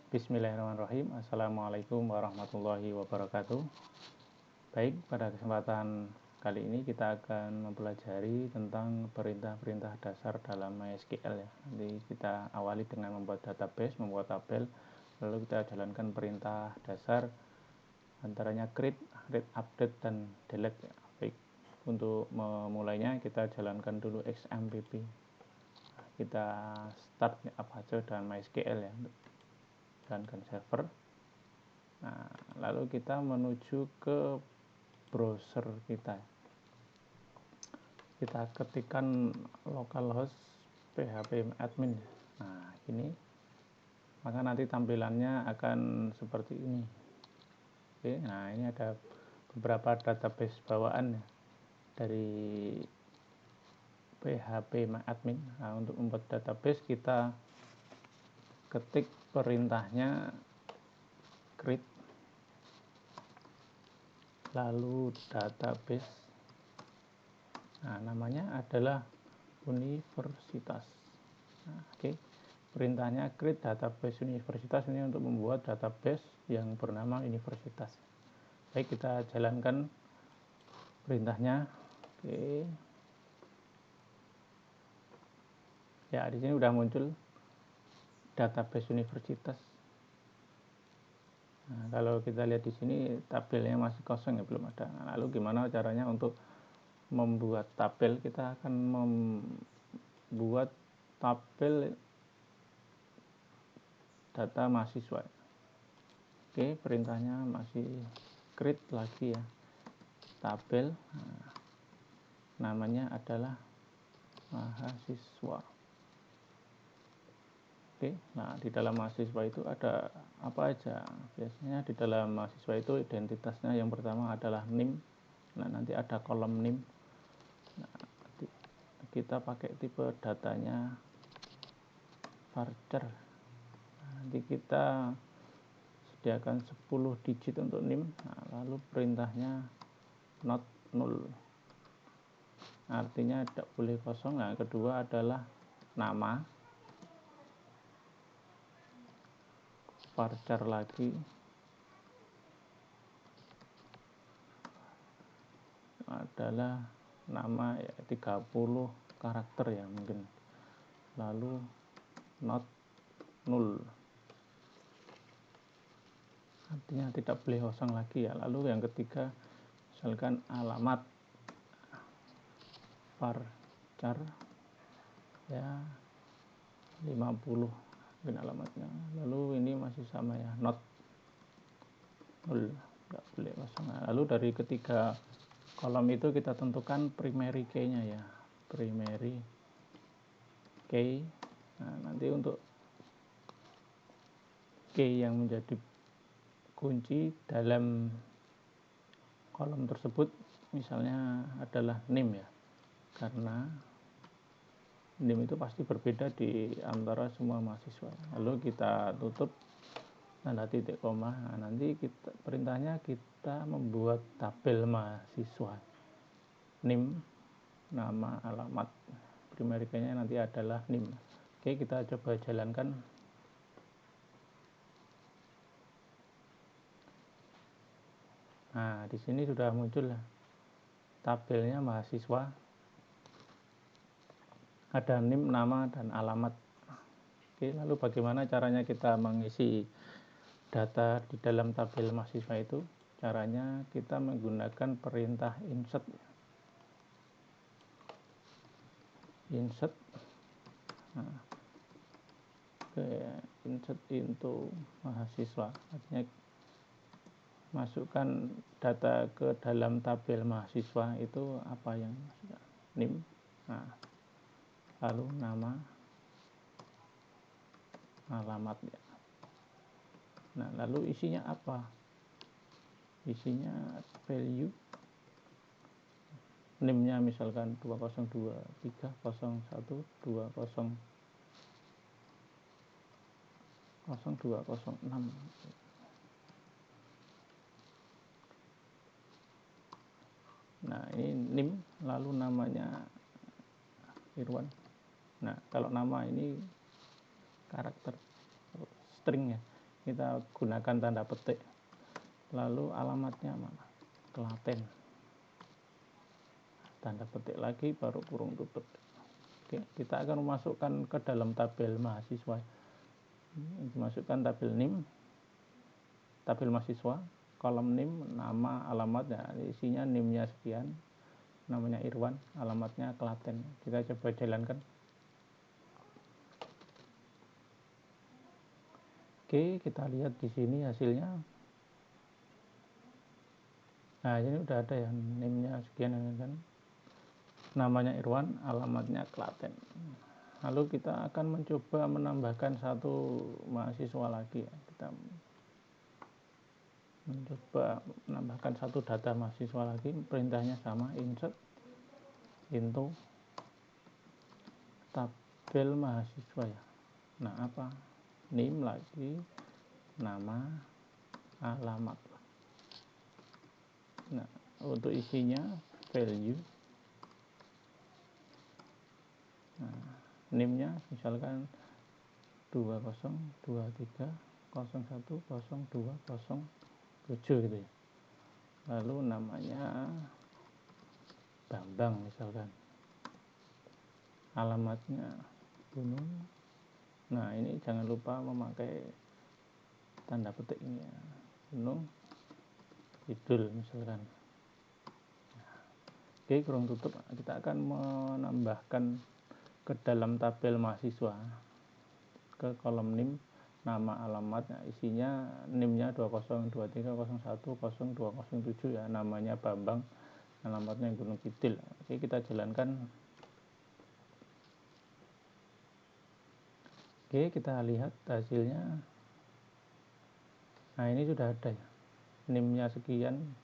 Bismillahirrahmanirrahim. Assalamualaikum warahmatullahi wabarakatuh. Baik, pada kesempatan kali ini kita akan mempelajari tentang perintah-perintah dasar dalam MySQL ya. Nanti kita awali dengan membuat database, membuat tabel, lalu kita jalankan perintah dasar antaranya create, read, update, dan delete ya. Baik, untuk memulainya kita jalankan dulu XMPP. Kita start Apache dan MySQL ya, jalankan server. Nah, lalu kita menuju ke browser kita. Kita ketikkan localhost php admin. Nah, ini maka nanti tampilannya akan seperti ini. Oke, nah ini ada beberapa database bawaan ya, dari php admin. Nah, untuk membuat database kita ketik perintahnya create lalu database. Nah, namanya adalah universitas. Nah, oke. Perintahnya create database universitas ini untuk membuat database yang bernama universitas. Baik, kita jalankan perintahnya. Oke. Ya, di sini sudah muncul database universitas. Nah, kalau kita lihat di sini tabelnya masih kosong ya, belum ada. Nah, lalu gimana caranya untuk membuat tabel? Kita akan membuat tabel data mahasiswa. Oke, perintahnya masih create lagi ya, tabel. Nah, namanya adalah mahasiswa. Oke, nah di dalam mahasiswa itu ada apa aja? Biasanya di dalam mahasiswa itu identitasnya yang pertama adalah NIM. Nah, nanti ada kolom NIM. Nah, kita pakai tipe datanya varchar. Nah, nanti kita sediakan 10 digit untuk NIM. Nah, lalu perintahnya not null. Artinya tidak boleh kosong. Nah, kedua adalah nama. Varchar lagi. Adalah nama ya, 30 karakter ya mungkin. Lalu not null. Artinya tidak boleh kosong lagi ya. Lalu yang ketiga misalkan alamat varchar ya 50 mungkin alamatnya. Lalu ini masih sama ya, not null, tidak boleh kosong. Lalu dari ketiga kolom itu kita tentukan primary key-nya ya, primary key. Nah, nanti untuk key yang menjadi kunci dalam kolom tersebut misalnya adalah name ya, karena name itu pasti berbeda di antara semua mahasiswa. Lalu kita tutup tanda titik koma. Nah, nanti perintahnya kita membuat tabel mahasiswa, name, nama, alamat. Primary key-nya nanti adalah name. Oke, kita coba jalankan. Nah, di sini sudah muncul tabelnya mahasiswa. Ada NIM, nama, dan alamat. Oke, lalu bagaimana caranya kita mengisi data di dalam tabel mahasiswa itu? Caranya kita menggunakan perintah insert. Insert. Nah, insert into mahasiswa. Artinya masukkan data ke dalam tabel mahasiswa itu apa yang NIM. Nah, lalu nama, alamat ya. Nah, lalu isinya apa? Isinya value. NIM-nya misalkan 202 301 20 0206. Nah, ini NIM, lalu namanya Irwan. Nah, kalau nama ini karakter string ya. kita gunakan tanda petik. Lalu alamatnya mana? Klaten. Tanda petik lagi baru kurung tutup. Oke, kita akan memasukkan ke dalam tabel mahasiswa. Dimasukkan tabel NIM, tabel mahasiswa, kolom NIM, nama, alamatnya, isinya NIM-nya sekian, namanya Irwan, alamatnya Klaten. Kita coba jalankan. Oke, kita lihat di sini hasilnya. Nah, ini udah ada ya, NIM-nya sekian kan. Namanya Irwan, alamatnya Klaten. Lalu kita akan mencoba menambahkan satu mahasiswa lagi ya. Kita mencoba menambahkan satu data mahasiswa lagi. Perintahnya sama, insert into tabel mahasiswa ya. Nah, apa? NIM lagi, nama, alamat. Nah, untuk isinya value. Nah, NIM-nya misalkan 2023010207 gitu ya. Lalu namanya Bambang misalkan. Alamatnya Gunung. Nah, ini jangan lupa memakai tanda petik ini ya. Gunung Kidul misalkan. Oke, kurung tutup. Kita akan menambahkan ke dalam tabel mahasiswa ke kolom NIM, nama, alamatnya, isinya NIM-nya 2023010207 ya, namanya Bambang, alamatnya Gunung Kidul. Oke, kita jalankan. Oke, kita lihat hasilnya. Nah, ini sudah ada ya, NIM-nya sekian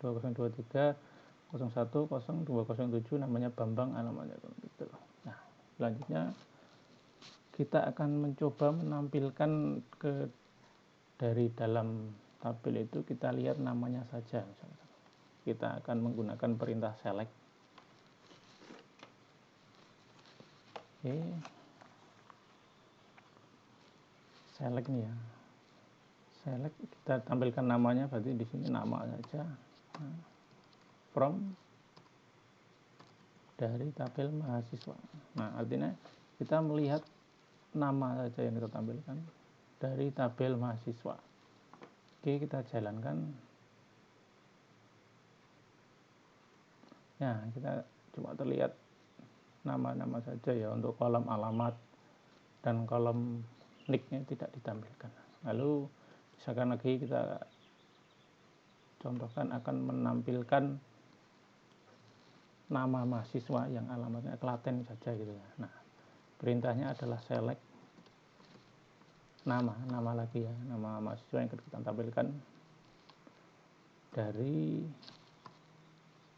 2023010207, namanya Bambang, alamatnya Gunung Kidul. Nah, selanjutnya kita akan mencoba menampilkan dari dalam tabel itu, kita lihat namanya saja. Misalkan kita akan menggunakan perintah select. Oke, select nih ya. Select, kita tampilkan namanya, berarti di sini nama saja. Nah, from dari tabel mahasiswa. Nah, artinya kita melihat nama saja yang kita tampilkan dari tabel mahasiswa. Oke, kita jalankan. Nah, kita cuma terlihat nama-nama saja ya, untuk kolom alamat dan kolom nick-nya tidak ditampilkan. Lalu misalkan lagi kita contohkan akan menampilkan nama mahasiswa yang alamatnya Klaten saja gitu ya. Nah, perintahnya adalah select nama lagi ya, nama mahasiswa yang kita tampilkan dari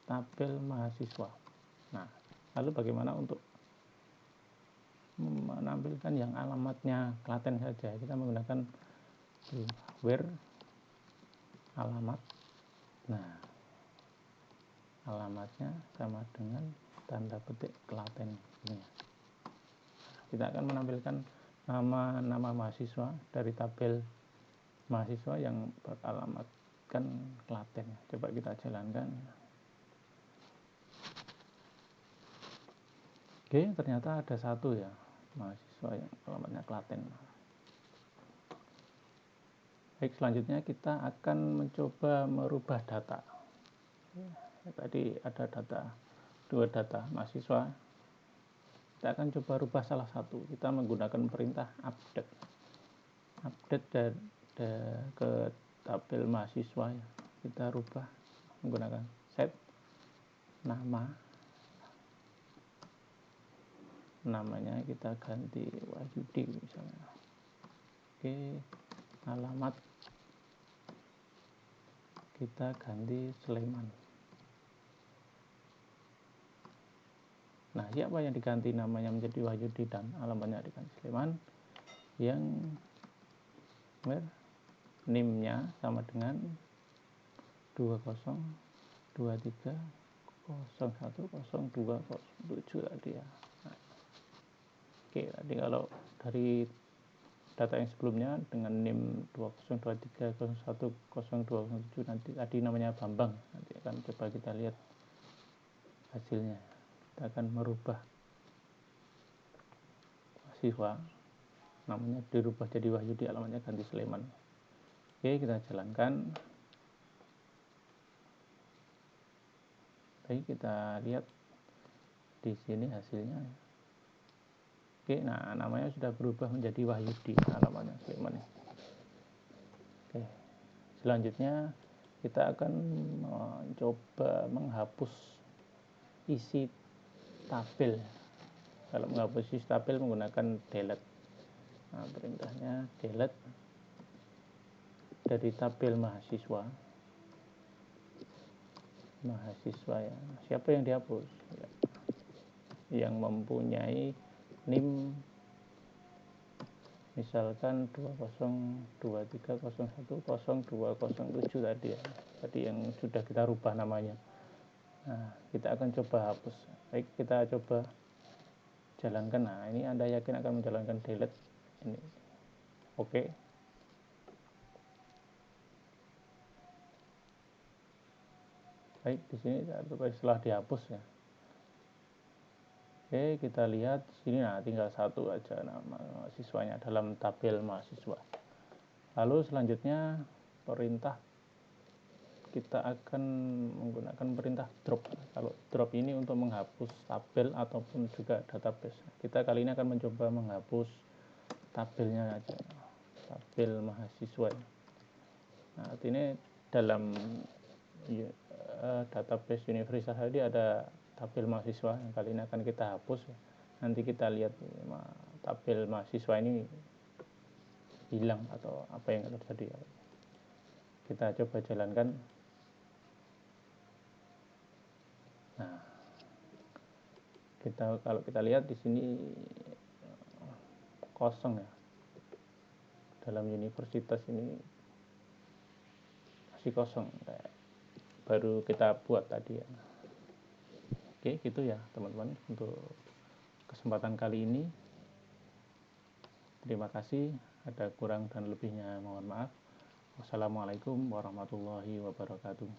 tabel mahasiswa. Nah, lalu bagaimana untuk menampilkan yang alamatnya Klaten saja? Kita menggunakan where alamat. Nah, alamatnya sama dengan tanda petik Klaten ini. Kita akan menampilkan nama mahasiswa dari tabel mahasiswa yang beralamatkan Klaten. Coba kita jalankan. Oke, ternyata ada satu ya mahasiswa yang alamatnya Klaten. Baik, selanjutnya kita akan mencoba merubah data. Tadi ada dua data mahasiswa. Kita akan coba rubah salah satu. Kita menggunakan perintah update ke tabel mahasiswa ya. Kita rubah menggunakan set namanya kita ganti Wahyudi misalnya. Oke, alamat kita ganti Sleman. Nah, siapa yang diganti namanya menjadi Wahyudi dan alamatnya diganti Sleman? Yang NIM-nya sama dengan 2023010207 tadi ya. Nah, oke, tadi kalau dari data yang sebelumnya dengan NIM 2023010207 nanti tadi namanya Bambang, nanti akan coba kita lihat hasilnya. Kita akan merubah siswa, namanya dirubah jadi Wahyudi, alamatnya ganti Sleman. Oke, kita jalankan. Baik, kita lihat di sini hasilnya. Oke, nah namanya sudah berubah menjadi Wahyudi, alamatnya Sleman. Oke, selanjutnya kita akan mencoba menghapus isi tabel. Kalau menghapus isi tabel menggunakan delete. Nah, perintahnya delete dari tabel mahasiswa ya. Siapa yang dihapus? Ya. Yang mempunyai NIM misalkan 2023010207 tadi ya. Tadi yang sudah kita rubah namanya. Nah, kita akan coba hapus. Baik, kita coba jalankan. Nah, ini Anda yakin akan menjalankan delete ini. Oke. Baik, di sini setelah dihapus ya. Oke, kita lihat sini, nah tinggal satu aja nama mahasiswanya dalam tabel mahasiswa. Lalu selanjutnya perintah, kita akan menggunakan perintah drop. Kalau drop ini untuk menghapus tabel ataupun juga database. Kita kali ini akan mencoba menghapus tabelnya aja, tabel mahasiswa. Nah, ini dalam database universitas tadi ada tabel mahasiswa yang kali ini akan kita hapus. Nanti kita lihat tabel mahasiswa ini hilang atau apa yang terjadi. Kita coba jalankan. Nah, kalau kita lihat di sini kosong ya. Dalam universitas ini masih kosong, kayak baru kita buat tadi ya. Oke, gitu ya teman-teman untuk kesempatan kali ini. Terima kasih, ada kurang dan lebihnya mohon maaf. Wassalamualaikum warahmatullahi wabarakatuh.